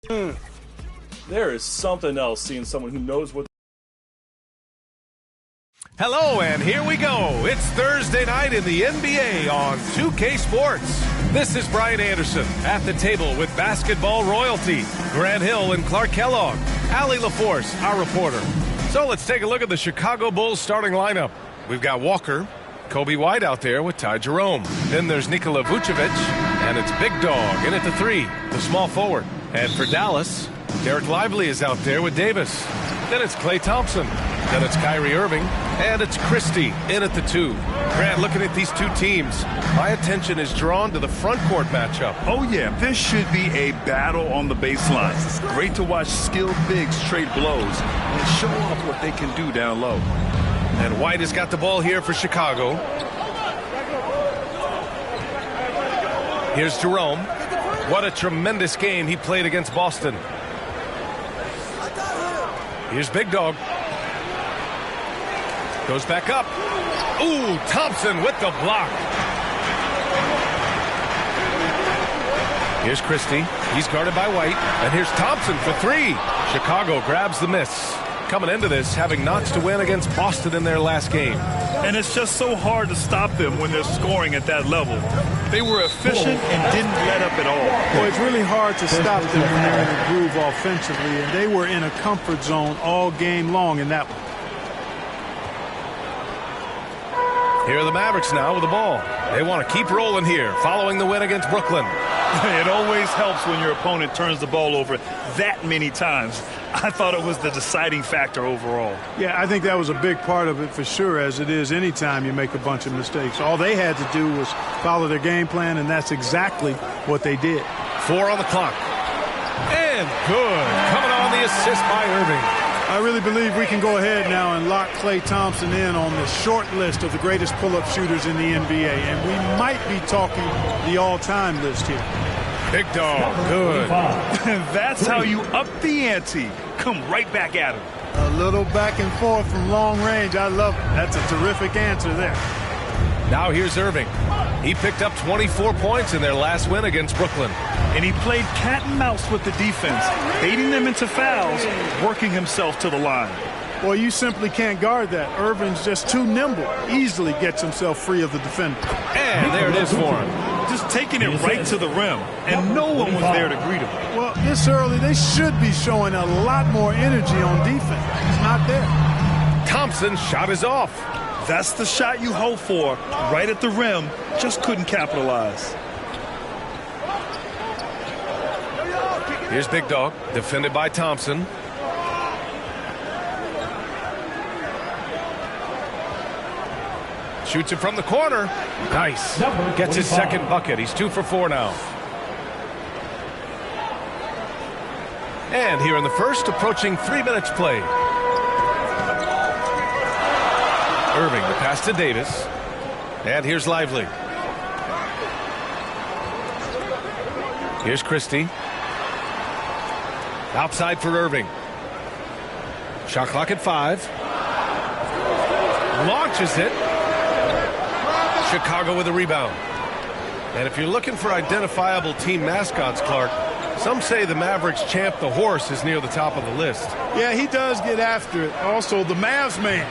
There is something else seeing someone who knows what. Hello, and here we go. It's Thursday night in the NBA on 2K Sports. This is Brian Anderson at the table with basketball royalty, Grant Hill and Clark Kellogg, Allie LaForce, our reporter. So let's take a look at the Chicago Bulls starting lineup. We've got Walker, Kobe White out there with Ty Jerome. Then there's Nikola Vucevic, and it's Big Dog in at the 3, the small forward. And for Dallas, Derek Lively is out there with Davis. Then it's Klay Thompson. Then it's Kyrie Irving. And it's Christie in at the 2. Grant, looking at these two teams, my attention is drawn to the front court matchup. Oh, yeah. This should be a battle on the baseline. Great to watch skilled bigs trade blows and show off what they can do down low. And White has got the ball here for Chicago. Here's Jerome. What a tremendous game he played against Boston. Here's Big Dog. Goes back up. Ooh, Thompson with the block. Here's Christie. He's guarded by White. And here's Thompson for 3. Chicago grabs the miss. Coming into this, having knots to win against Boston in their last game. And it's just so hard to stop them when they're scoring at that level. They were efficient and didn't let up at all. Well, it's really hard to stop them when they're in a groove offensively, and they were in a comfort zone all game long in that one. Here are the Mavericks now with the ball. They want to keep rolling here, following the win against Brooklyn. It always helps when your opponent turns the ball over that many times. I thought it was the deciding factor overall. Yeah, I think that was a big part of it for sure, as it is anytime you make a bunch of mistakes. All they had to do was follow their game plan, and that's exactly what they did. 4 on the clock. And good. Coming on the assist by Irving. I really believe we can go ahead now and lock Klay Thompson in on the short list of the greatest pull-up shooters in the NBA, and we might be talking the all-time list here. Big Dog, good. That's how you up the ante. Come right back at him. A little back and forth from long range. I love it. That's a terrific answer there. Now here's Irving. He picked up 24 points in their last win against Brooklyn. And he played cat and mouse with the defense, baiting them into fouls, working himself to the line. Well, you simply can't guard that. Irving's just too nimble. Easily gets himself free of the defender. And there it is for him. Just taking it right to the rim, and no one was there to greet him. Well, this early, they should be showing a lot more energy on defense. It's not there. Thompson's shot is off. That's the shot you hope for, right at the rim. Just couldn't capitalize. Here's Big Dog, defended by Thompson. Shoots it from the corner. Nice. Gets his second bucket. He's 2 for 4 now. And here in the first, approaching 3 minutes play. Irving, the pass to Davis. And here's Lively. Here's Christie. Outside for Irving. Shot clock at 5. Launches it. Chicago with a rebound. And if you're looking for identifiable team mascots, Clark, some say the Mavericks champ, the horse, is near the top of the list. Yeah, he does get after it. Also, the Mavs man.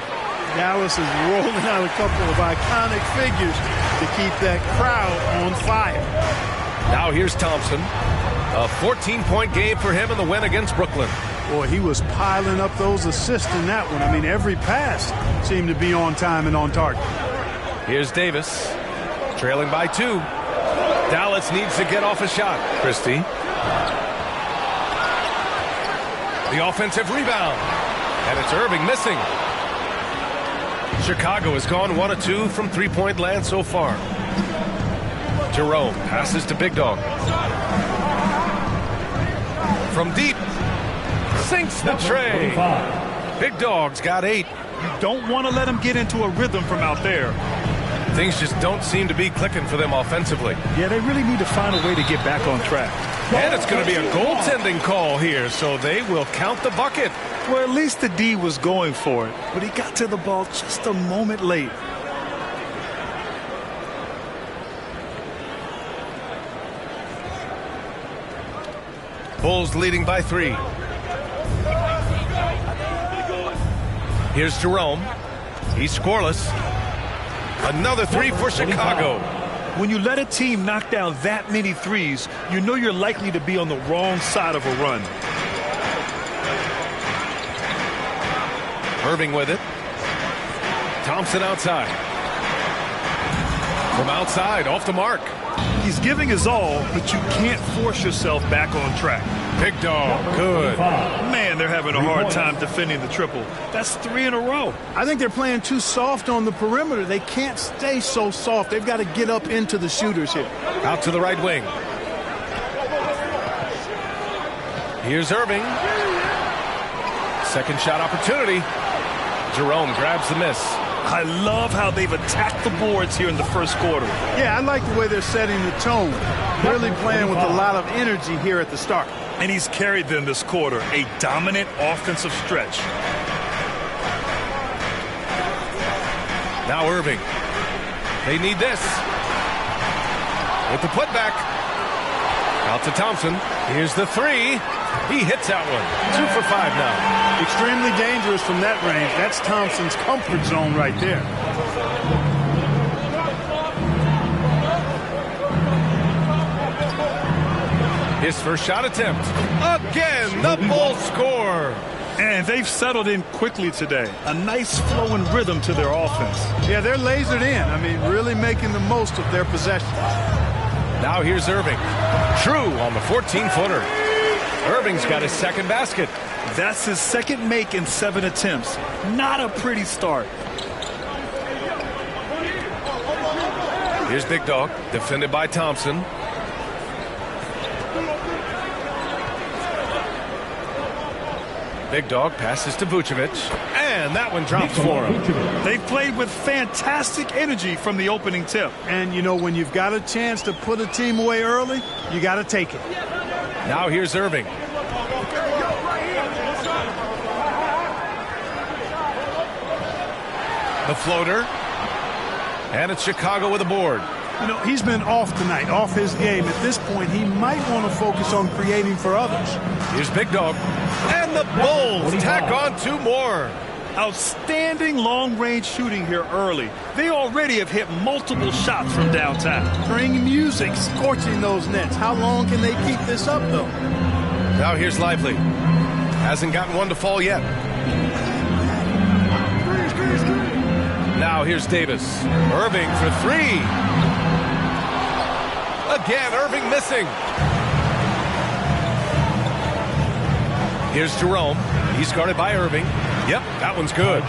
Dallas is rolling out a couple of iconic figures to keep that crowd on fire. Now here's Thompson. A 14-point game for him in the win against Brooklyn. Boy, he was piling up those assists in that one. I mean, every pass seemed to be on time and on target. Here's Davis, trailing by 2. Dallas needs to get off a shot. Christie. The offensive rebound. And it's Irving missing. Chicago has gone 1 of 2 from three-point land so far. Jerome passes to Big Dog. From deep. Sinks the tray. Big Dog's got 8. You don't want to let him get into a rhythm from out there. Things just don't seem to be clicking for them offensively. Yeah, they really need to find a way to get back on track. And it's going to be a goaltending call here, so they will count the bucket. Well, at least the D was going for it, but he got to the ball just a moment late. Bulls leading by 3. Here's Jerome. He's scoreless. Another 3 for Chicago. When you let a team knock down that many threes, you know you're likely to be on the wrong side of a run. Irving with it. Thompson outside. From outside, off the mark. He's giving his all, but you can't force yourself back on track. Big dog, good. Man, they're having a hard time defending the triple. That's 3 in a row. I think they're playing too soft on the perimeter. They can't stay so soft. They've got to get up into the shooters here. Out to the right wing. Here's Irving. Second shot opportunity. Jerome grabs the miss. I love how they've attacked the boards here in the first quarter. Yeah, I like the way they're setting the tone. Really playing with a lot of energy here at the start. And he's carried them this quarter, a dominant offensive stretch. Now Irving. They need this. With the putback. Out to Thompson. Here's the 3. He hits that one. 2 for 5 now. Extremely dangerous from that range. That's Thompson's comfort zone right there. His first shot attempt. Again, the Bulls score. And they've settled in quickly today. A nice flow and rhythm to their offense. Yeah, they're lasered in. I mean, really making the most of their possession. Now here's Irving. True on the 14-footer. Irving's got his second basket. That's his second make in 7 attempts. Not a pretty start. Here's Big Dog, defended by Thompson. Big Dog passes to Vucevic, and that one drops for him. They've played with fantastic energy from the opening tip. And, you know, when you've got a chance to put a team away early, you got to take it. Now here's Irving. The floater. And it's Chicago with a board. You know, he's been off tonight, off his game. At this point, he might want to focus on creating for others. Here's Big Dog. And the Bulls tack on 2 more. Outstanding long-range shooting here early. They already have hit multiple shots from downtown. Bring music, scorching those nets. How long can they keep this up, though? Now here's Lively. Hasn't gotten one to fall yet. Now here's Davis. Irving for 3. Again, Irving missing. Here's Jerome. He's guarded by Irving. Yep, that one's good.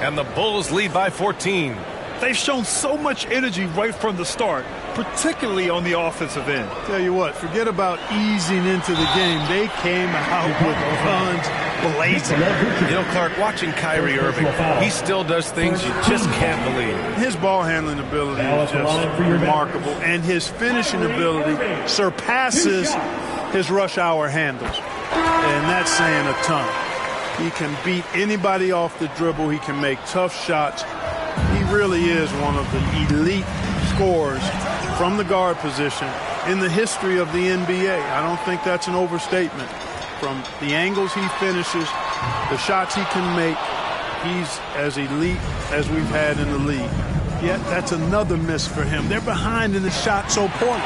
and the Bulls lead by 14. They've shown so much energy right from the start, particularly on the offensive end. Tell you what, forget about easing into the game. They came out with guns blazing. Clark, watching Kyrie Irving, he still does things you just can't believe. His ball handling ability is just remarkable, and his finishing ability surpasses his rush hour handles. And that's saying a ton. He can beat anybody off the dribble. He can make tough shots. He really is one of the elite scorers from the guard position in the history of the NBA. I don't think that's an overstatement. From the angles he finishes, the shots he can make, he's as elite as we've had in the league. Yet that's another miss for him. They're behind in the shot so poorly.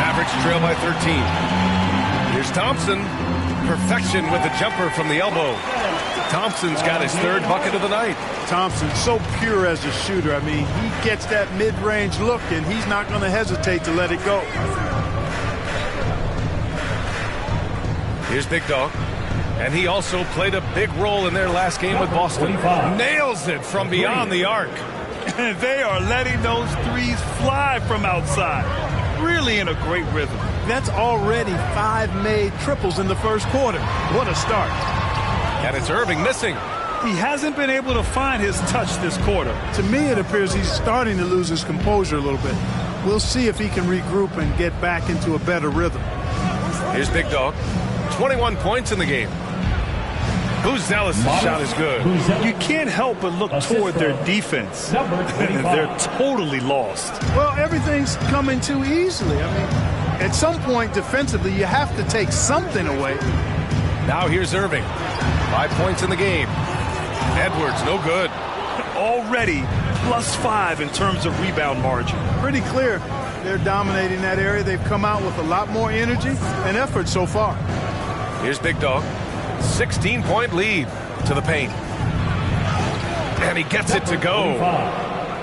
Mavericks trail by 13. Here's Thompson. Perfection with the jumper from the elbow. Thompson's got his third bucket of the night. Thompson's so pure as a shooter. I mean, he gets that mid-range look, and he's not going to hesitate to let it go. Here's Big Dog. And he also played a big role in their last game with Boston. Nails it from beyond the arc. And they are letting those threes fly from outside. Really in a great rhythm. That's already 5 made triples in the first quarter. What a start. And it's Irving missing. He hasn't been able to find his touch this quarter. To me, it appears he's starting to lose his composure a little bit. We'll see if he can regroup and get back into a better rhythm. Here's Big Dog. 21 points in the game. Boozelis' shot is good. You can't help but look toward their defense. They're totally lost. Well, everything's coming too easily. I mean, at some point defensively, you have to take something away. Now here's Irving. 5 points in the game. Edwards, no good. Already +5 in terms of rebound margin. Pretty clear they're dominating that area. They've come out with a lot more energy and effort so far. Here's Big Dog. 16-point lead to the paint. And he gets it to go.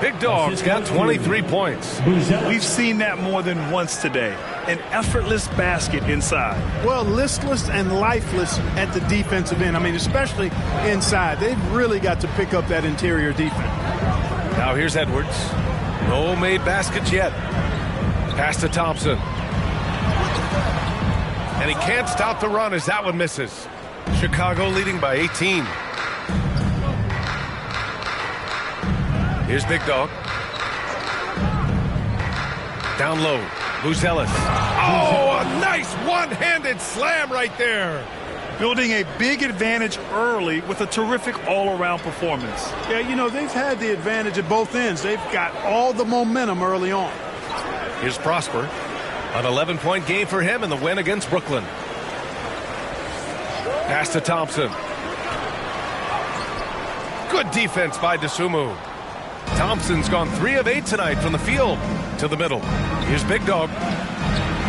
Big Dog's got 23 points. We've seen that more than once today. An effortless basket inside. Well, listless and lifeless at the defensive end. I mean, especially inside. They've really got to pick up that interior defense. Now here's Edwards. No made baskets yet. Pass to Thompson. And he can't stop the run as that one misses. Chicago leading by 18. Here's Big Dog. Down low. Boozelis. Oh, a nice one-handed slam right there. Building a big advantage early with a terrific all-around performance. Yeah, you know, they've had the advantage at both ends. They've got all the momentum early on. Here's Prosper. An 11-point game for him in the win against Brooklyn. Pass to Thompson. Good defense by DeSumo. Thompson's gone 3 of 8 tonight from the field to the middle. Here's Big Dog.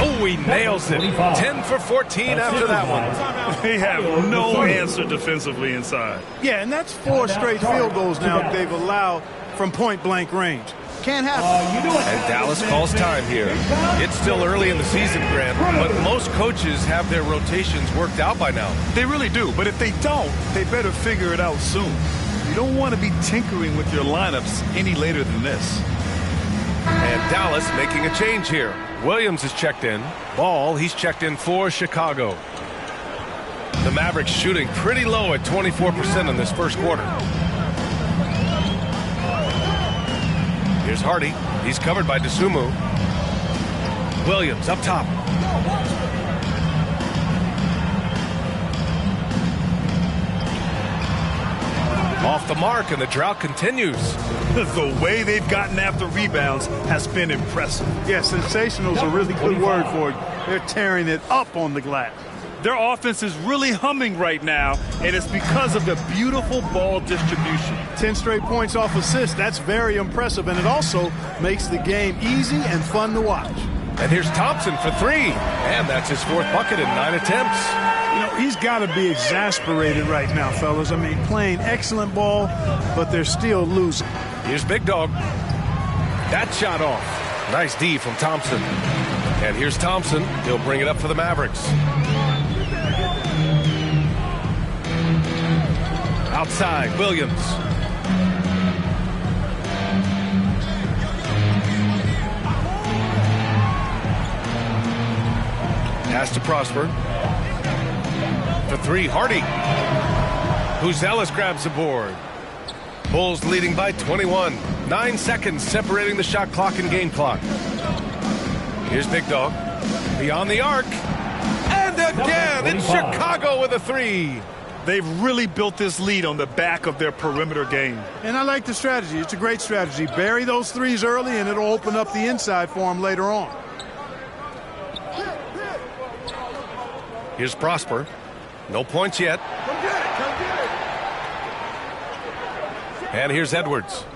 Oh, he nails it. 10 for 14 after that one. They have no answer defensively inside. Yeah, and that's 4 straight field goals now they've allowed from point-blank range. Can't happen. And Dallas calls time here. It's still early in the season, Grant, but most coaches have their rotations worked out by now. They really do, but if they don't, they better figure it out soon. You don't want to be tinkering with your lineups any later than this. And Dallas making a change here. Williams is checked in. Ball, he's checked in for Chicago. The Mavericks shooting pretty low at 24% in this first quarter. Here's Hardy. He's covered by DeSumo. Williams up top. Off the mark, and the drought continues. The way they've gotten after rebounds has been impressive. Yeah, sensational is a really good word for it. They're tearing it up on the glass. Their offense is really humming right now, and it's because of the beautiful ball distribution. 10 straight points off assists. That's very impressive, and it also makes the game easy and fun to watch. And here's Thompson for 3, and that's his 4th bucket in 9 attempts. You know, he's got to be exasperated right now, fellas. I mean, playing excellent ball, but they're still losing. Here's Big Dog. That shot off. Nice D from Thompson. And here's Thompson. He'll bring it up for the Mavericks. Outside, Williams. Pass to Prosper. For three, Hardy. Buzelis grabs the board. Bulls leading by 21. 9 seconds separating the shot clock and game clock. Here's Big Dog. Beyond the arc. And again, it's Chicago with a three. They've really built this lead on the back of their perimeter game. And I like the strategy. It's a great strategy. Bury those threes early, and it'll open up the inside for them later on. Here's Prosper. No points yet. And here's Edwards.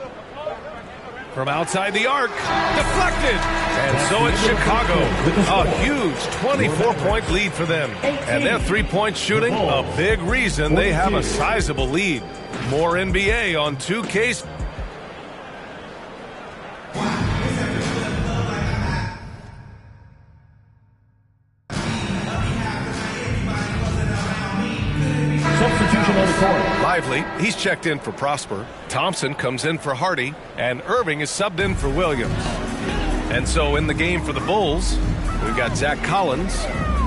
From outside the arc. Deflected. And so it's Chicago. A huge 24-point lead for them. And their three-point shooting, a big reason they have a sizable lead. More NBA on 2K. Substitution on the court. Lively, he's checked in for Prosper. Thompson comes in for Hardy, and Irving is subbed in for Williams. And so in the game for the Bulls, we've got Zach Collins.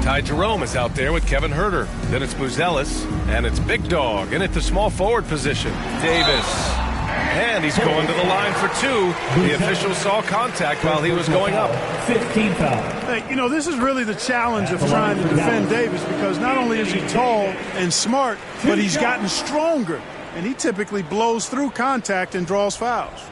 Ty Jerome is out there with Kevin Huerter. Then it's Buzelis, and it's Big Dog in at the small forward position. Davis. And he's going to the line for two. The official saw contact while he was going up. 15 foul. Hey, you know, this is really the challenge of trying to defend Davis, because not only is he tall and smart, but he's gotten stronger. And he typically blows through contact and draws fouls.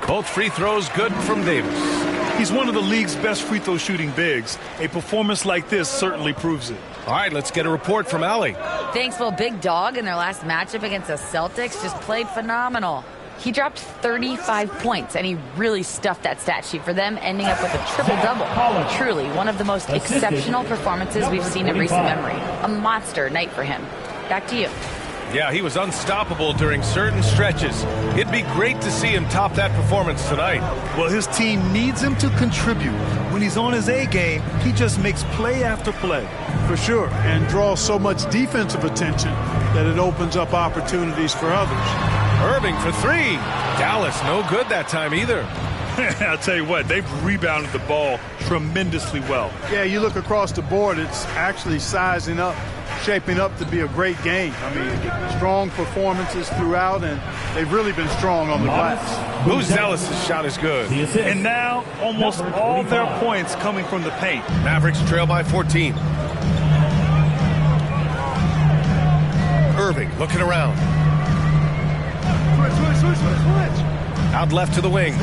Both free throws good from Davis. He's one of the league's best free throw shooting bigs. A performance like this certainly proves it. All right, let's get a report from Allie. Thanks. Well, Big Dog in their last matchup against the Celtics just played phenomenal. He dropped 35 points, and he really stuffed that stat sheet for them, ending up with a triple-double. Truly, one of the most exceptional performances we've seen in recent memory. A monster night for him. Back to you. Yeah, he was unstoppable during certain stretches. It'd be great to see him top that performance tonight. Well, his team needs him to contribute. When he's on his A game, he just makes play after play. For sure, and draws so much defensive attention that it opens up opportunities for others. Irving for three. Dallas no good that time either. I'll tell you what, they've rebounded the ball tremendously well. Yeah, you look across the board, it's actually sizing up, shaping up to be a great game. I mean, strong performances throughout, and they've really been strong on the glass. Buzelis' shot is good. And now, almost all their points coming from the paint. Mavericks trail by 14. Irving looking around. Switch. Out left to the wing.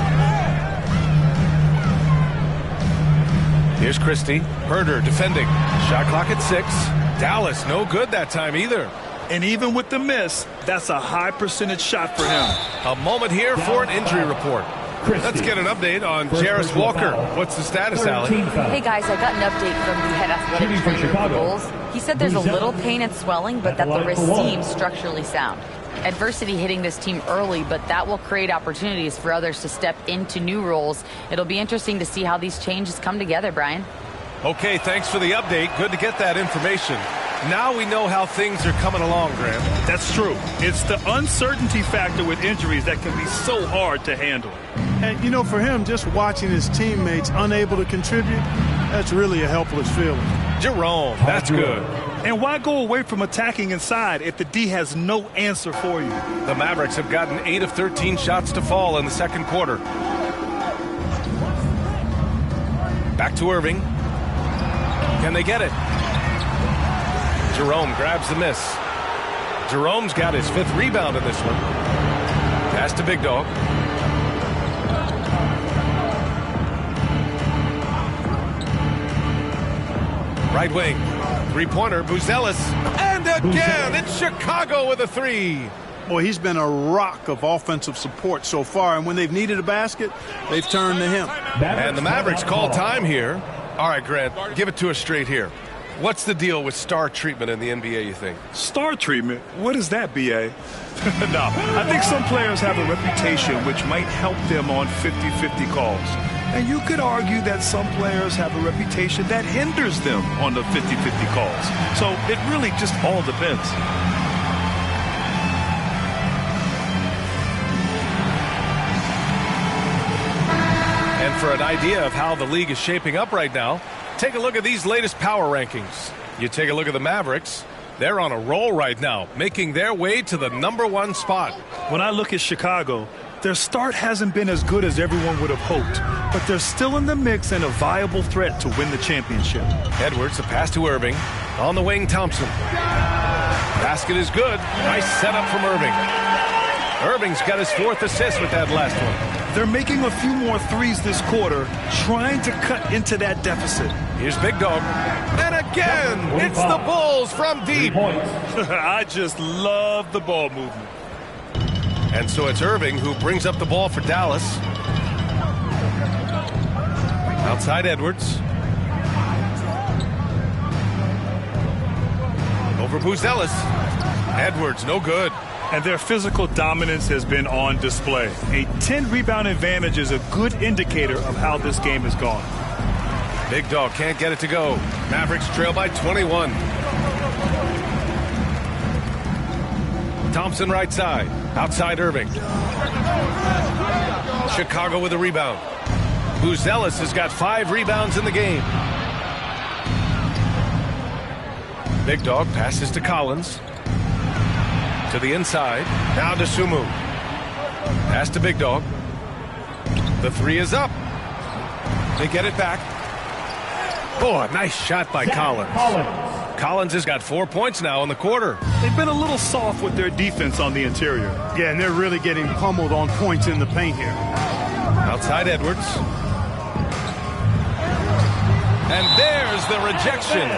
Here's Christie. Huerter defending. Shot clock at 6. Dallas no good that time either. And even with the miss, that's a high percentage shot for him. A moment here for an injury report. Let's get an update on Jarris Walker. What's the status, Allie? Hey, guys, I got an update from the head athletic trainer for the Bulls. He said there's a little pain and swelling, but that the wrist seems structurally sound. Adversity hitting this team early, but that will create opportunities for others to step into new roles. It'll be interesting to see how these changes come together, Brian. Okay, thanks for the update. Good to get that information. Now we know how things are coming along, Graham. That's true. It's the uncertainty factor with injuries that can be so hard to handle. And, you know, for him, just watching his teammates unable to contribute, that's really a helpless feeling. Jerome, that's good. And why go away from attacking inside if the D has no answer for you? The Mavericks have gotten 8 of 13 shots to fall in the second quarter. Back to Irving. Can they get it? Jerome grabs the miss. Jerome's got his 5th rebound in this one. Pass to Big Dog. Right wing. Three-pointer, Buzelis. And again, it's Chicago with a three. Boy, he's been a rock of offensive support so far, and when they've needed a basket, they've turned to him. And the Mavericks call time here. All right, Grant, give it to us straight here. What's the deal with star treatment in the NBA, you think? Star treatment? What is that, B.A.? No, I think some players have a reputation which might help them on 50-50 calls. And you could argue that some players have a reputation that hinders them on the 50-50 calls. So it really just all depends. And for an idea of how the league is shaping up right now, take a look at these latest power rankings. You take a look at the Mavericks. They're on a roll right now, making their way to the #1 spot. When I look at Chicago, their start hasn't been as good as everyone would have hoped, but they're still in the mix and a viable threat to win the championship. Edwards, a pass to Irving. On the wing, Thompson. Basket is good. Nice setup from Irving. Irving's got his 4th assist with that last one. They're making a few more threes this quarter, trying to cut into that deficit. Here's Big Dog. And again, it's the Bulls from deep. I just love the ball movement. And so it's Irving who brings up the ball for Dallas. Outside Edwards. Over Buzelis. Edwards, no good. And their physical dominance has been on display. A 10-rebound advantage is a good indicator of how this game has gone. Big Dog can't get it to go. Mavericks trail by 21. Thompson right side. Outside Irving. Chicago with a rebound. Buzelis has got 5 rebounds in the game. Big Dog passes to Collins. To the inside. Now to Sumu. Pass to Big Dog. The 3 is up. They get it back. Oh, a nice shot by Collins. Collins has got 4 points now in the quarter. They've been a little soft with their defense on the interior. Yeah, and they're really getting pummeled on points in the paint here. Outside Edwards. And there's the rejection.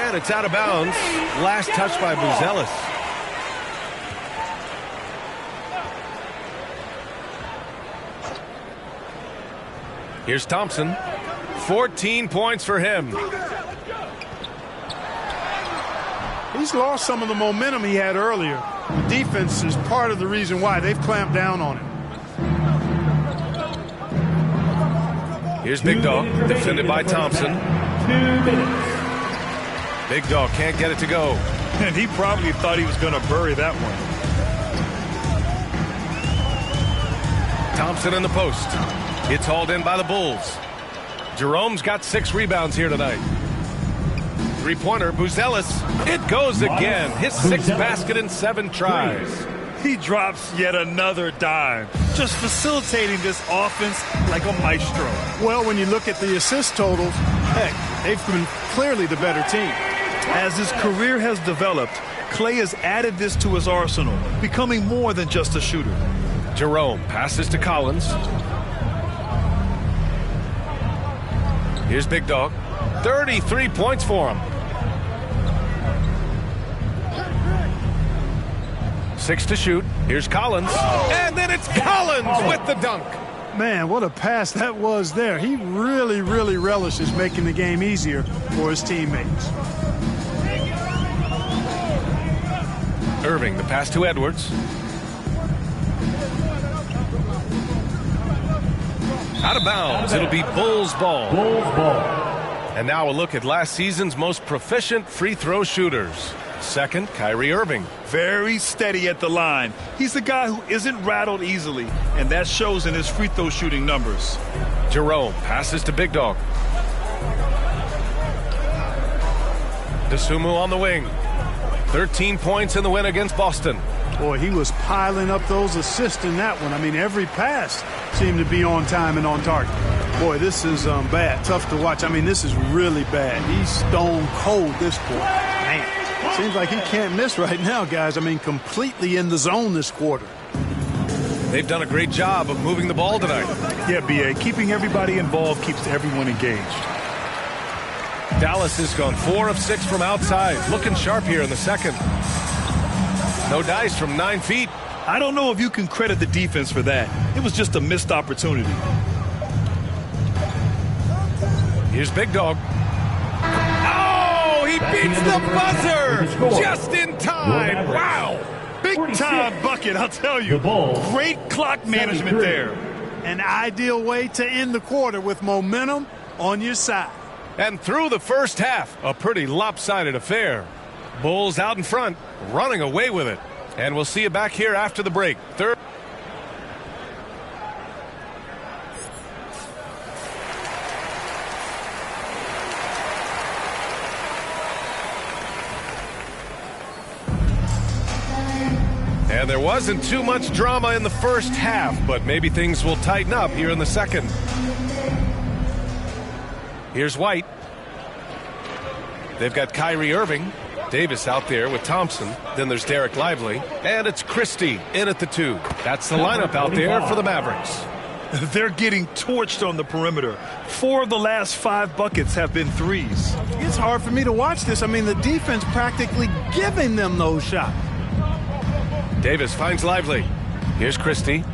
And it's out of bounds. Last touch by Buzelis. Here's Thompson. 14 points for him. He's lost some of the momentum he had earlier. The defense is part of the reason why they've clamped down on him. Here's Big Dog, defended by Thompson. 2 minutes. Big Dog can't get it to go. And he probably thought he was going to bury that one. Thompson in the post. It's hauled in by the Bulls. Jerome's got 6 rebounds here tonight. 3-pointer, Buzelis. It goes again. His 6th basket in 7 tries. He drops yet another dime, just facilitating this offense like a maestro. Well, when you look at the assist totals, heck, they've been clearly the better team. As his career has developed, Klay has added this to his arsenal, becoming more than just a shooter. Jerome passes to Collins. Here's Big Dog. 33 points for him. 6 to shoot. Here's Collins. And then it's Collins with the dunk. Man, what a pass that was there. He really, really relishes making the game easier for his teammates. Irving, the pass to Edwards. Out of bounds. It'll be Bulls ball. Bulls ball. And now a look at last season's most proficient free throw shooters. Second, Kyrie Irving. Very steady at the line. He's the guy who isn't rattled easily, and that shows in his free throw shooting numbers. Jerome passes to Big Dog. Dosunmu on the wing. 13 points in the win against Boston. Boy, he was piling up those assists in that one. I mean, every pass seemed to be on time and on target. Boy, this is bad. Tough to watch. I mean, this is really bad. He's stone cold this quarter. Man, seems like he can't miss right now, guys. I mean, completely in the zone this quarter. They've done a great job of moving the ball tonight. Yeah, B.A., keeping everybody involved keeps everyone engaged. Dallas has gone 4 of 6 from outside. Looking sharp here in the second. No dice from 9 feet. I don't know if you can credit the defense for that. It was just a missed opportunity. Here's Big Dog. Oh, he beats the buzzer just in time. Wow. Big time bucket, I'll tell you. Great clock management there. an ideal way to end the quarter with momentum on your side. And through the first half, a pretty lopsided affair. Bulls out in front, running away with it. And we'll see you back here after the break. Third. And there wasn't too much drama in the first half, but maybe things will tighten up here in the second. Here's White. They've got Kyrie Irving. Davis out there with Thompson. Then there's Derek Lively. And it's Christie in at the 2. That's the lineup out there for the Mavericks. They're getting torched on the perimeter. 4 of the last 5 buckets have been threes. It's hard for me to watch this. I mean, the defense practically giving them those shots. Davis finds Lively. Here's Christie.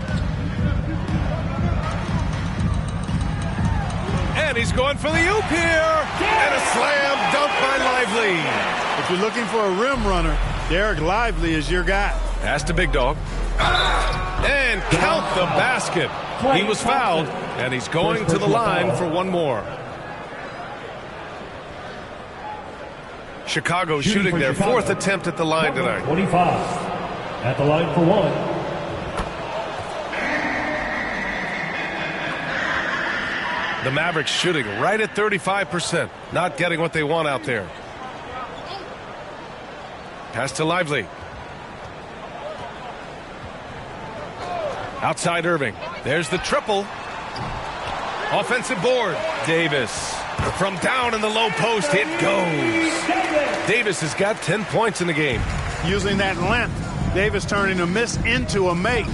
And he's going for the oop here. And a slam dunk by Lively. If you're looking for a rim runner, Derek Lively is your guy. Pass to Big Dog. And count the basket. He was fouled, and he's going to the line for one more. Chicago shooting their 4th attempt at the line tonight. 25. At the line for 1. The Mavericks shooting right at 35%. Not getting what they want out there. Pass to Lively. Outside Irving. There's the triple. Offensive board. Davis. From down in the low post, it goes. Davis has got 10 points in the game. Using that length, Davis turning a miss into a make.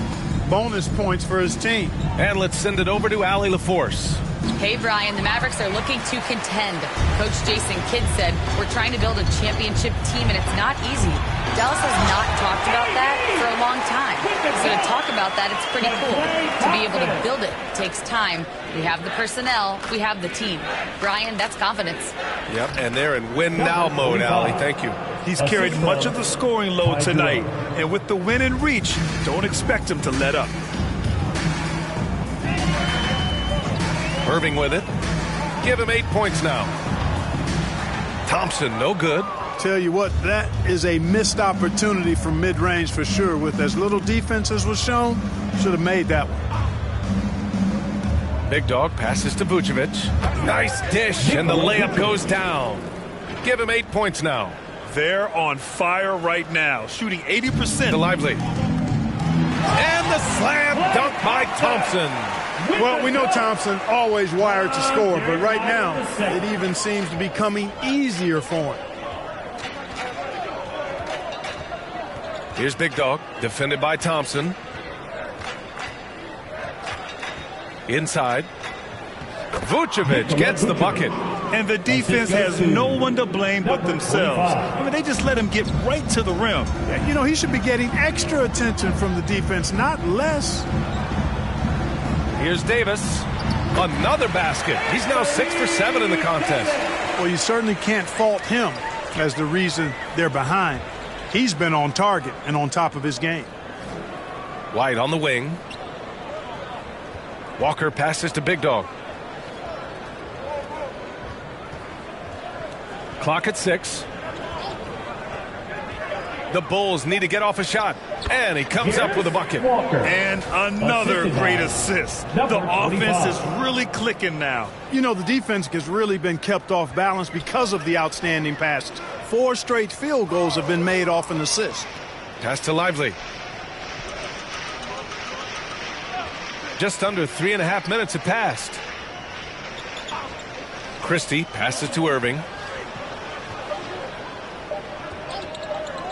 Bonus points for his team. And let's send it over to Allie LaForce. Hey, Brian, the Mavericks are looking to contend. Coach Jason Kidd said, we're trying to build a championship team, and it's not easy. Dallas has not talked about that for a long time. So to talk about that, it's pretty cool. To be able to build it takes time. We have the personnel. We have the team. Brian, that's confidence. Yep, and they're in win-now mode, Allie. Thank you. He's carried much of the scoring load tonight. And with the win in reach, don't expect him to let up. Irving with it. Give him 8 points now. Thompson, no good. Tell you what, that is a missed opportunity from mid-range for sure. With as little defense as was shown, should have made that one. Big Dog passes to Vucevic. Nice dish, and the layup goes down. Give him 8 points now. They're on fire right now, shooting 80%. To Lively. And the slam dunk by Thompson. Well, we know Thompson always wired to score, but right now it even seems to be coming easier for him. Here's Big Dog, defended by Thompson. Inside. Vucevic gets the bucket. And the defense has no one to blame but themselves. I mean, they just let him get right to the rim. You know, he should be getting extra attention from the defense, not less. Here's Davis. Another basket. He's now 6 for 7 in the contest. Well, you certainly can't fault him as the reason they're behind. He's been on target and on top of his game. White on the wing. Walker passes to Big Dog. Clock at 6. The Bulls need to get off a shot. And he comes up with a bucket. And another great assist. The offense is really clicking now. You know, the defense has really been kept off balance because of the outstanding passes. 4 straight field goals have been made off an assist. Pass to Lively. Just under 3.5 minutes have passed. Christie passes to Irving.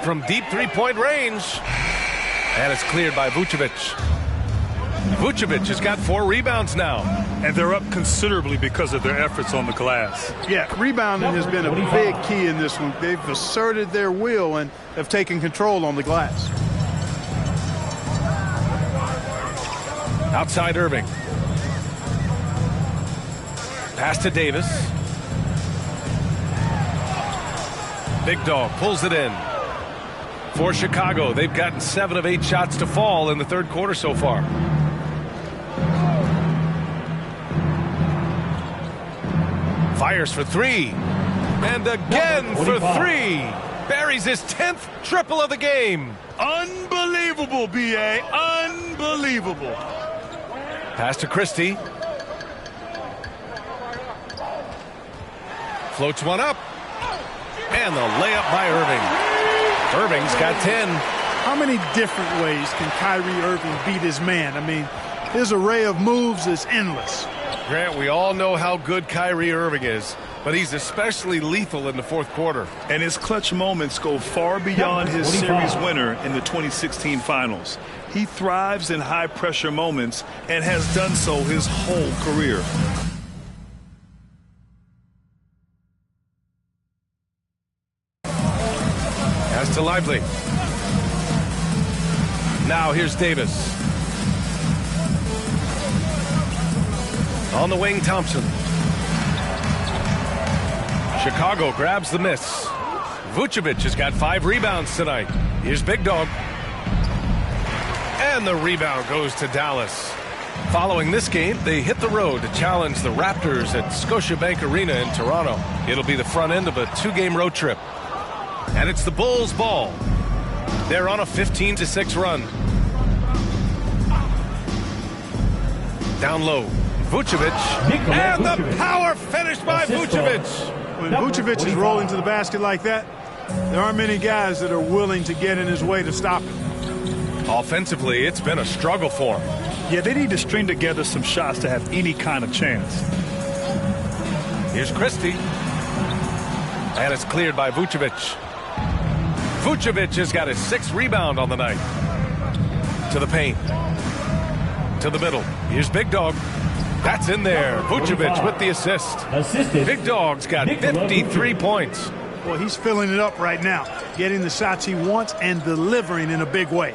From deep three-point range. And it's cleared by Vucevic. Vucevic has got 4 rebounds now. And they're up considerably because of their efforts on the glass. Yeah, rebounding has been a big key in this one. They've asserted their will and have taken control on the glass. Outside Irving. Pass to Davis. Big Dog pulls it in. For Chicago, they've gotten 7 of 8 shots to fall in the third quarter so far. Fires for three. And again for three. Buries his 10th triple of the game. Unbelievable, B.A. Unbelievable. Pass to Christie. Floats one up. And the layup by Irving. Irving's got 10. How many different ways can Kyrie Irving beat his man? I mean, his array of moves is endless. Grant, we all know how good Kyrie Irving is, but he's especially lethal in the fourth quarter. And his clutch moments go far beyond his series winner in the 2016 finals. He thrives in high-pressure moments and has done so his whole career. Pass to Lively. Now here's Davis. On the wing, Thompson. Chicago grabs the miss. Vucevic has got 5 rebounds tonight. Here's Big Dog. And the rebound goes to Dallas. Following this game, they hit the road to challenge the Raptors at Scotiabank Arena in Toronto. It'll be the front end of a 2-game road trip. And it's the Bulls' ball. They're on a 15-6 run. Down low. Vucevic, and the power finish by Vucevic. When Vucevic is rolling to the basket like that, there aren't many guys that are willing to get in his way to stop him. Offensively, it's been a struggle for him. Yeah, they need to string together some shots to have any kind of chance. Here's Christie. And it's cleared by Vucevic. Vucevic has got his 6th rebound on the night. To the paint. To the middle. Here's Big Dog. That's in there. Vucevic with the assist. Big Dog's got 53 points. Well, he's filling it up right now, getting the shots he wants and delivering in a big way.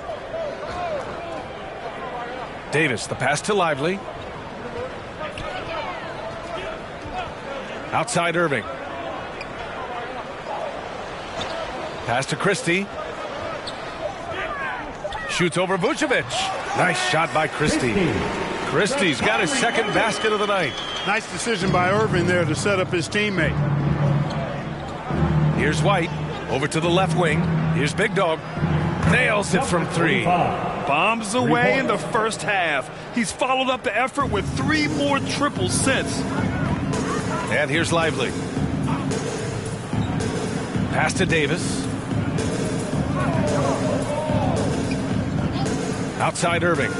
Davis, the pass to Lively. Outside Irving. Pass to Christie. Shoots over Vucevic. Nice shot by Christie. Christie's got his 2nd basket of the night. Nice decision by Irving there to set up his teammate. Here's White. Over to the left wing. Here's Big Dog. Nails it from 3. Bombs away in the first half. He's followed up the effort with 3 more triples since. And here's Lively. Pass to Davis. Outside Irving.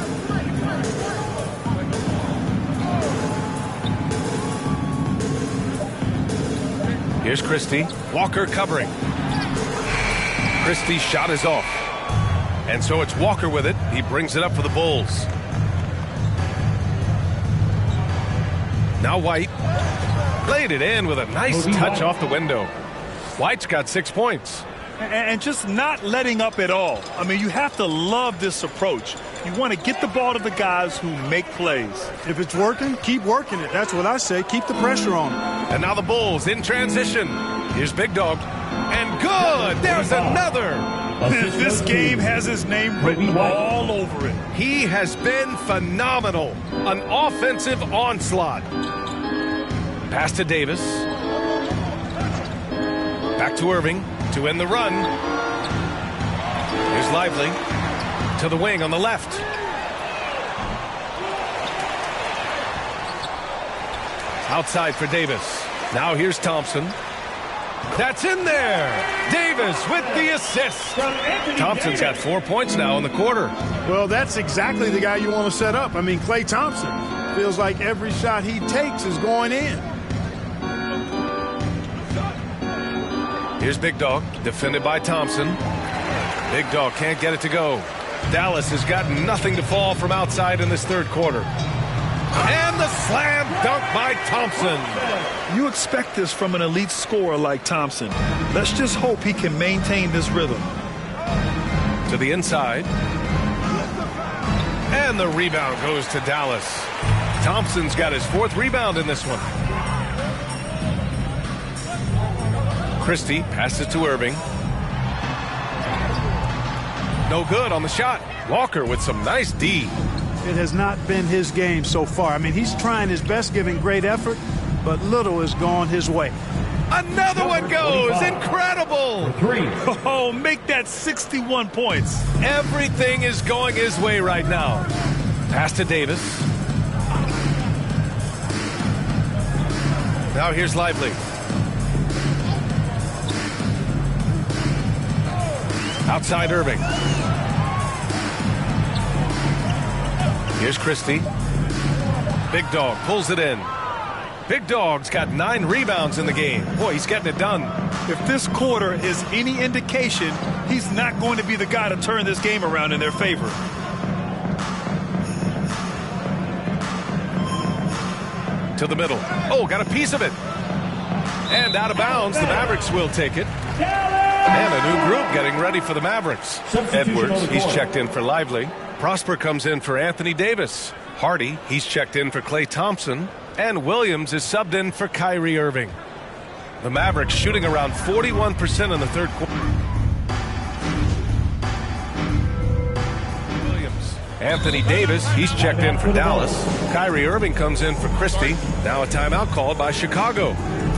Here's Christie. Walker covering. Christie's shot is off. And so it's Walker with it. He brings it up for the Bulls. Now White. Laid it in with a nice touch off the window. White's got 6 points. And just not letting up at all. I mean, you have to love this approach. You want to get the ball to the guys who make plays. If it's working, keep working it. That's what I say. Keep the pressure on them. And now the Bulls in transition. Here's Big Dog. And good! There's another! This game has his name written all over it. He has been phenomenal. An offensive onslaught. Pass to Davis. Back to Irving to end the run. Here's Lively to the wing on the left. Outside for Davis. Now here's Thompson. That's in there. Davis with the assist. Thompson's got 4 points now in the quarter. Well, that's exactly the guy you want to set up. I mean, Klay Thompson feels like every shot he takes is going in. Here's Big Dog, defended by Thompson. Big Dog can't get it to go. Dallas has got nothing to fall from outside in this third quarter. And the slam dunk by Thompson. You expect this from an elite scorer like Thompson. Let's just hope he can maintain this rhythm. To the inside. And the rebound goes to Dallas. Thompson's got his 4th rebound in this one. Christie passes to Irving. No good on the shot. Walker with some nice D. It has not been his game so far. I mean, he's trying his best, giving great effort, but little has gone his way. Another one goes. Incredible. Oh, make that 61 points. Everything is going his way right now. Pass to Davis. Now here's Lively. Outside Irving. Here's Christie. Big Dog pulls it in. Big Dog's got 9 rebounds in the game. Boy, he's getting it done. If this quarter is any indication, he's not going to be the guy to turn this game around in their favor. To the middle. Oh, got a piece of it. And out of bounds, the Mavericks will take it. And a new group getting ready for the Mavericks. Edwards, he's checked in for Lively. Prosper comes in for Anthony Davis. Hardy, he's checked in for Klay Thompson. And Williams is subbed in for Kyrie Irving. The Mavericks shooting around 41% in the third quarter. Williams. Anthony Davis, he's checked in for Dallas. Kyrie Irving comes in for Christie. Now a timeout called by Chicago.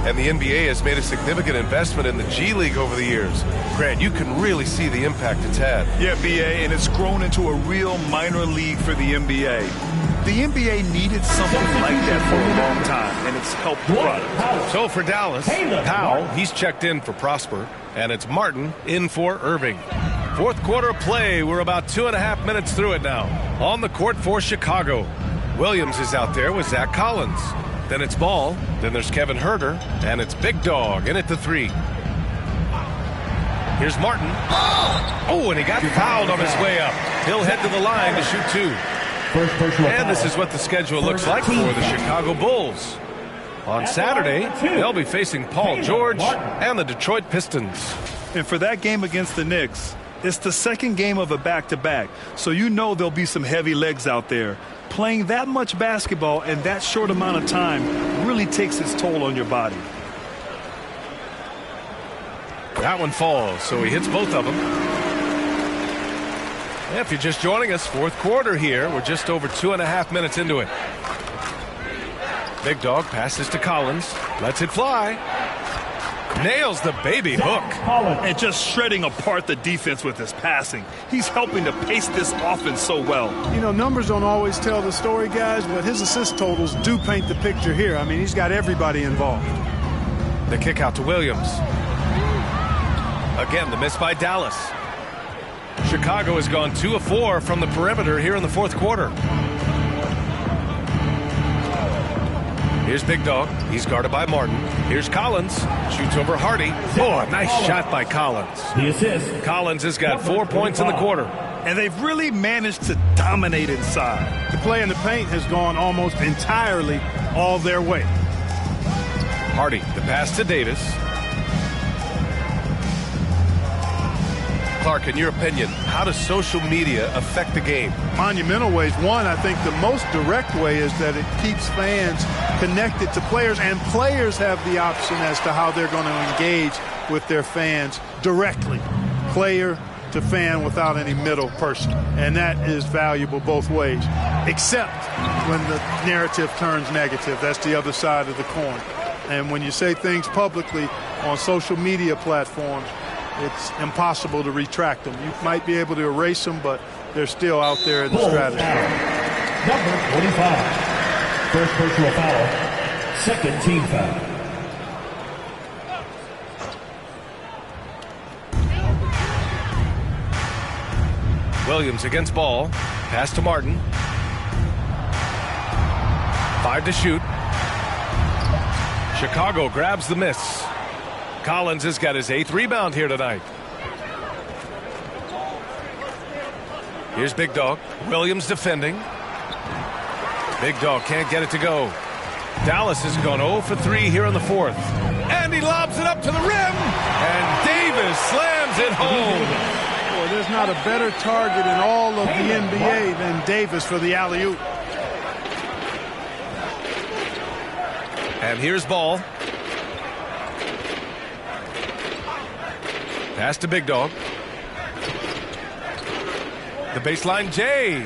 And the NBA has made a significant investment in the G League over the years. Grant, you can really see the impact it's had. Yeah, BA, and it's grown into a real minor league for the NBA. The NBA needed something like that for a long time, and it's helped the product. So for Dallas, Powell, he's checked in for Prosper, and it's Martin in for Irving. Fourth quarter of play, we're about 2.5 minutes through it now. On the court for Chicago. Williams is out there with Zach Collins. Then it's Ball, then there's Kevin Huerter, and it's Big Dog in at the 3. Here's Martin. Oh, and he got fouled on his way up. He'll head to the line to shoot 2. And this is what the schedule looks like for the Chicago Bulls. On Saturday, they'll be facing Paul George and the Detroit Pistons. And for that game against the Knicks, it's the second game of a back-to-back, so you know there'll be some heavy legs out there. Playing that much basketball in that short amount of time really takes its toll on your body. That one falls, so he hits both of them. If you're just joining us, fourth quarter here. We're just over 2.5 minutes into it. Big Dog passes to Collins. Lets it fly. Nails the baby hook. And just shredding apart the defense with his passing. He's helping to pace this offense so well. You know, numbers don't always tell the story, guys, but his assist totals do paint the picture here. I mean, he's got everybody involved. The kick out to Williams. Again, the miss by Dallas. Chicago has gone 2 of 4 from the perimeter here in the fourth quarter. Here's Big Dog. He's guarded by Martin. Here's Collins. Shoots over Hardy. Oh, a nice shot by Collins. The assist. Collins has got 4 points in the quarter. And they've really managed to dominate inside. The play in the paint has gone almost entirely all their way. Hardy, the pass to Davis. Clark, in your opinion, how does social media affect the game? Monumental ways. One, I think the most direct way is that it keeps fans connected to players, and players have the option as to how they're going to engage with their fans directly, player to fan, without any middle person. And that is valuable both ways, except when the narrative turns negative. That's the other side of the coin. And when you say things publicly on social media platforms, it's impossible to retract them. You might be able to erase them, but they're still out there in the stratosphere. Number 45. First personal foul. Second team foul. Williams against Ball. Pass to Martin. 5 to shoot. Chicago grabs the miss. Collins has got his 8th rebound here tonight. Here's Big Dog. Williams defending. Big Dog can't get it to go. Dallas has gone 0 for 3 here in the fourth. And he lobs it up to the rim. And Davis slams it home. Boy, there's not a better target in all of the NBA than Davis for the alley-oop. And here's Ball. Pass to Big Dog. The baseline J.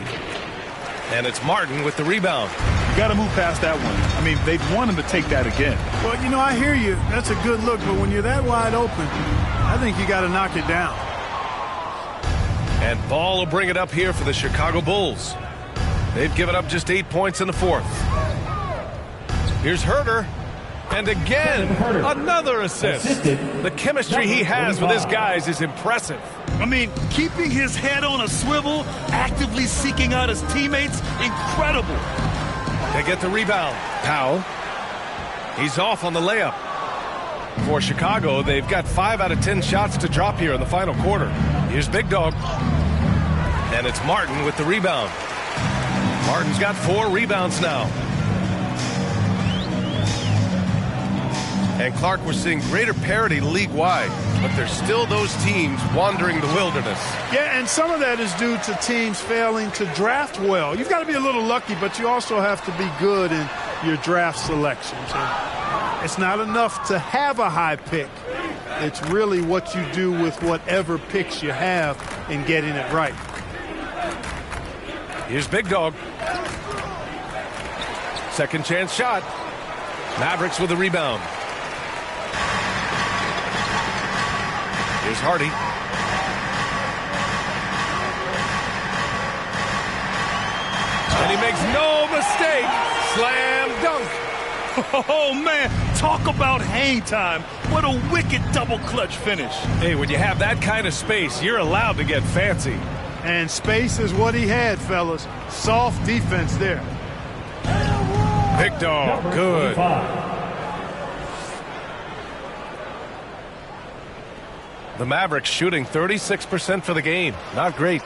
And it's Martin with the rebound. You got to move past that one. I mean, they'd want him to take that again. Well, you know, I hear you. That's a good look, but when you're that wide open, I think you got to knock it down. And Ball will bring it up here for the Chicago Bulls. They've given up just 8 points in the fourth. Here's Herter. And again, another assist. The chemistry he has with his guys is impressive. I mean, keeping his head on a swivel, actively seeking out his teammates, incredible. They get the rebound. Powell. He's off on the layup. For Chicago, they've got 5 out of 10 shots to drop here in the final quarter. Here's Big Dog. And it's Martin with the rebound. Martin's got 4 rebounds now. And Clark, we're seeing greater parity league-wide, but there's still those teams wandering the wilderness. Yeah, and some of that is due to teams failing to draft well. You've got to be a little lucky, but you also have to be good in your draft selections. And it's not enough to have a high pick. It's really what you do with whatever picks you have in getting it right. Here's Big Dog. Second chance shot. Mavericks with the rebound. Here's Hardy. And he makes no mistake. Slam dunk. Oh, man, talk about hang time. What a wicked double clutch finish. Hey, when you have that kind of space, you're allowed to get fancy. And space is what he had, fellas. Soft defense there. Big Dog, good. The Mavericks shooting 36% for the game. Not great.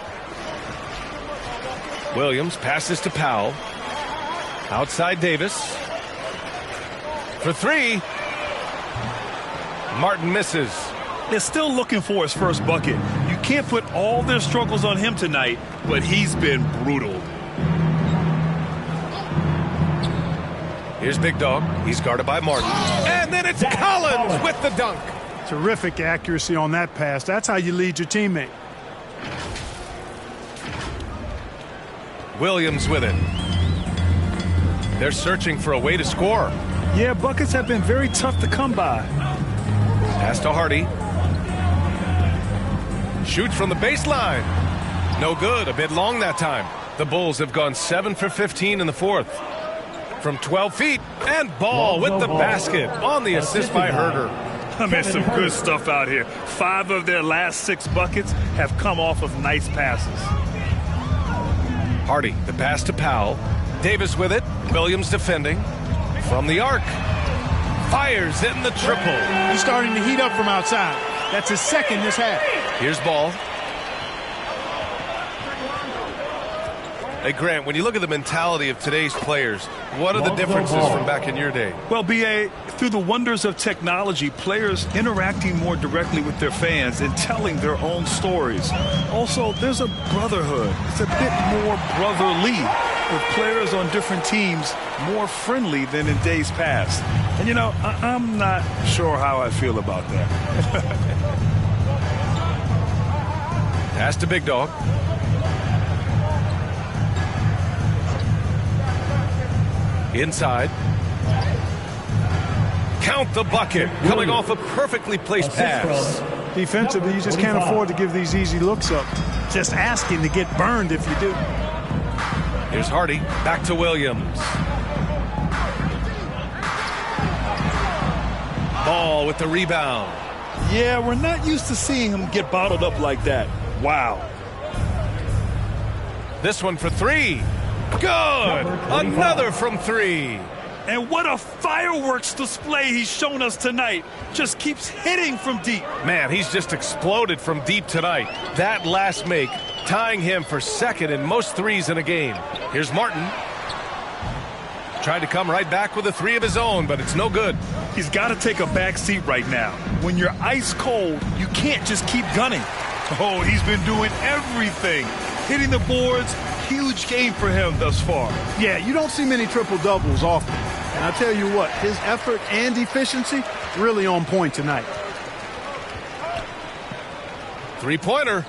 Williams passes to Powell. Outside Davis. For 3. Martin misses. They're still looking for his first bucket. You can't put all their struggles on him tonight, but he's been brutal. Here's Big Dog. He's guarded by Martin. And then it's Collins with the dunk. Terrific accuracy on that pass. That's how you lead your teammate. Williams with it. They're searching for a way to score. Yeah, buckets have been very tough to come by. Pass to Hardy. Shoots from the baseline. No good. A bit long that time. The Bulls have gone 7 for 15 in the fourth. From 12 feet. And Ball with the basket on the assist by Herter. I mean, some good stuff out here. 5 of their last 6 buckets have come off of nice passes. Hardy, the pass to Powell. Davis with it. Williams defending. From the arc. Fires in the triple. He's starting to heat up from outside. That's his second this half. Here's Ball. Hey, Grant, when you look at the mentality of today's players, what are the differences from back in your day? Well, B.A., through the wonders of technology, players interacting more directly with their fans and telling their own stories. Also, there's a brotherhood. It's a bit more brotherly, with players on different teams more friendly than in days past. And, you know, I'm not sure how I feel about that. Pass to Big Dog. Inside. Count the bucket. Coming off a perfectly placed pass. Defensively, you just can't afford to give these easy looks up. Just asking to get burned if you do. Here's Hardy. Back to Williams. Ball with the rebound. Yeah, we're not used to seeing him get bottled up like that. Wow. This one for 3. Good. Another from 3. And what a fireworks display he's shown us tonight. Just keeps hitting from deep. Man, he's just exploded from deep tonight. That last make, tying him for second in most threes in a game. Here's Martin. Tried to come right back with a 3 of his own, but it's no good. He's got to take a back seat right now. When you're ice cold, you can't just keep gunning. Oh, he's been doing everything. Hitting the boards. Huge game for him thus far. Yeah, you don't see many triple-doubles often. And I'll tell you what, his effort and efficiency really on point tonight. Three-pointer.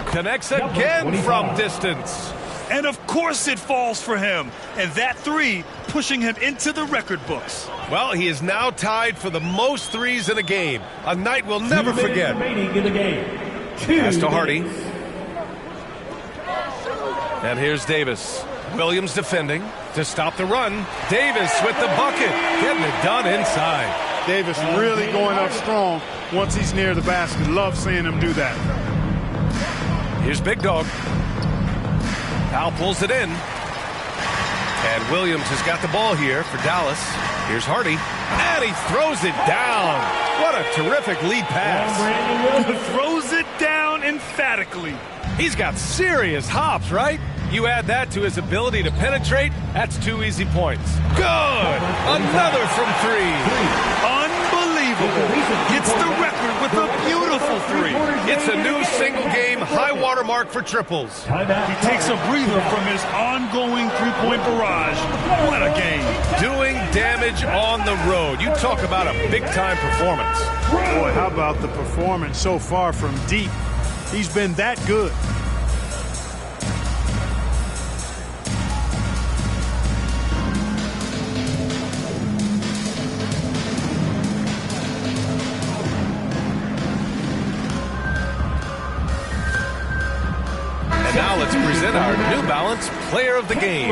Connects again from distance. And of course it falls for him. And that three pushing him into the record books. Well, he is now tied for the most threes in a game. A night we'll never 2 minutes forget. remaining in the game. Pass to Hardy. And here's Davis. Williams defending to stop the run. Davis with the bucket. Getting it done inside. Davis really going up strong once he's near the basket. Love seeing him do that. Here's Big Dog. Powell pulls it in. And Williams has got the ball here for Dallas. Here's Hardy. And he throws it down. What a terrific lead pass. Throws it down emphatically. He's got serious hops, right? You add that to his ability to penetrate, that's 2 easy points. Good! Another from 3. Unbelievable. Gets the record with a beautiful 3. It's a new single-game high-water mark for triples. He takes a breather from his ongoing three-point barrage. What a game. Doing damage on the road. You talk about a big-time performance. Boy, how about the performance so far from deep? He's been that good. And now let's present our New Balance Player of the Game.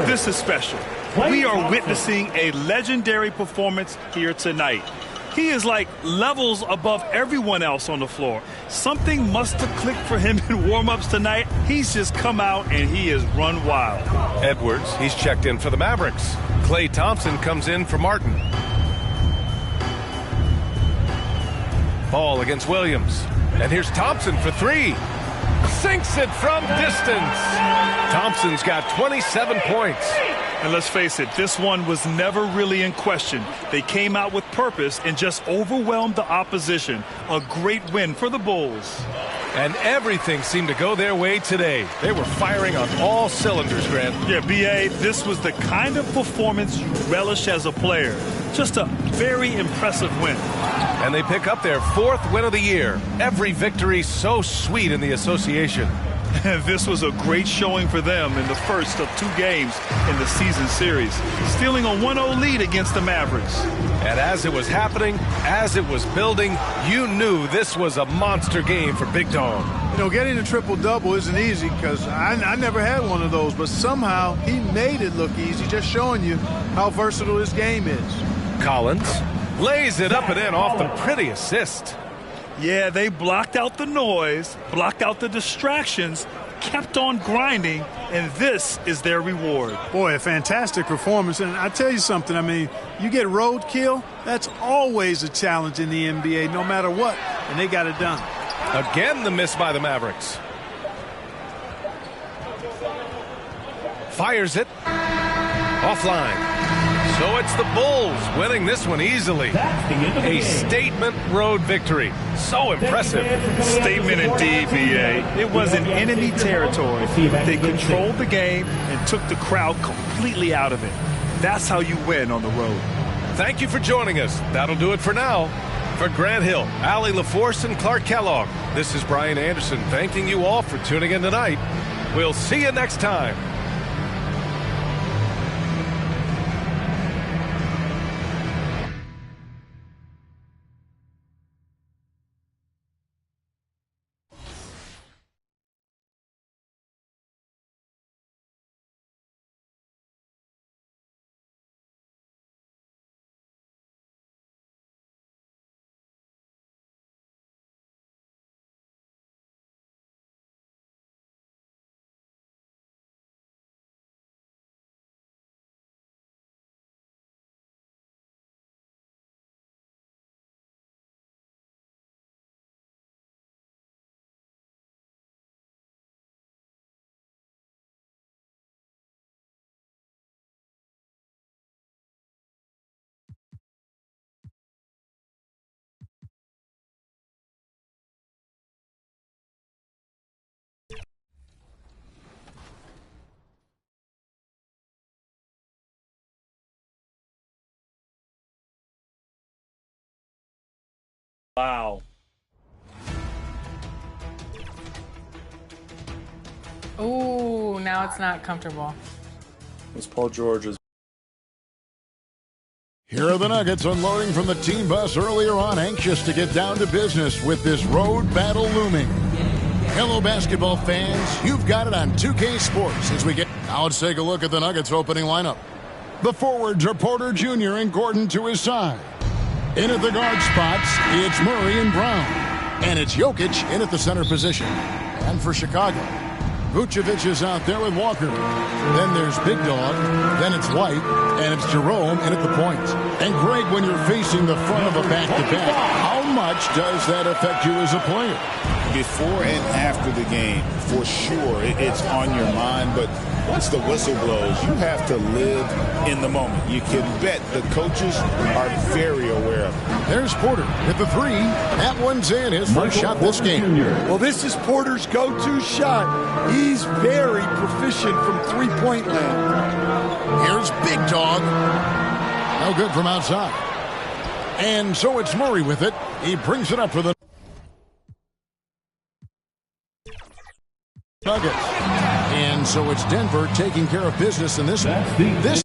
This is special. We are witnessing a legendary performance here tonight. He is like levels above everyone else on the floor. Something must have clicked for him in warm-ups tonight. He's just come out and he has run wild. Edwards, he's checked in for the Mavericks. Klay Thompson comes in for Martin. Ball against Williams. And here's Thompson for 3. Sinks it from distance. Thompson's got 27 points. And let's face it, this one was never really in question. They came out with purpose and just overwhelmed the opposition. A great win for the Bulls. And everything seemed to go their way today. They were firing on all cylinders, Grant. Yeah, B.A., this was the kind of performance you relish as a player. Just a very impressive win. And they pick up their 4th win of the year. Every victory so sweet in the association. This was a great showing for them in the first of 2 games in the season series, stealing a 1-0 lead against the Mavericks. And as it was happening, as it was building, you knew this was a monster game for Big Dog. You know, getting a triple-double isn't easy because I never had one of those, but somehow he made it look easy, just showing you how versatile his game is. Collins lays it up and in off the pretty assist. Yeah, they blocked out the noise, blocked out the distractions, kept on grinding, and this is their reward. Boy, a fantastic performance. And I tell you something, I mean, you get roadkill, that's always a challenge in the NBA, no matter what, and they got it done. Again, the miss by the Mavericks. Fires it. Offline. So it's the Bulls winning this one easily. A statement road victory. So impressive. Statement indeed, B.A. It was in enemy territory. They controlled the game and took the crowd completely out of it. That's how you win on the road. Thank you for joining us. That'll do it for now. For Grant Hill, Allie LaForce, and Clark Kellogg, this is Brian Anderson thanking you all for tuning in tonight. We'll see you next time. Wow. Ooh, now it's not comfortable. It's Paul George's. Here are the Nuggets unloading from the team bus earlier on, anxious to get down to business with this road battle looming. Hello, basketball fans. You've got it on 2K Sports as we get... Now let's take a look at the Nuggets opening lineup. The forwards are Porter Jr. and Gordon to his side. In at the guard spots, it's Murray and Brown. And it's Jokic in at the center position. And for Chicago, Vucevic is out there with Walker. Then there's Big Dog. Then it's White. And it's Jerome in at the point. And Greg, when you're facing the front of a back-to-back, how much does that affect you as a player? Before and after the game, for sure, it's on your mind. But once the whistle blows, you have to live in the moment. You can bet the coaches are very aware of it. There's Porter with the three. That one's in. His first shot this game. Well, this is Porter's go-to shot. He's very proficient from three-point land. Here's Big Dog. No good from outside. And so it's Murray with it. He brings it up for the Nuggets. And so it's Denver taking care of business in this one. This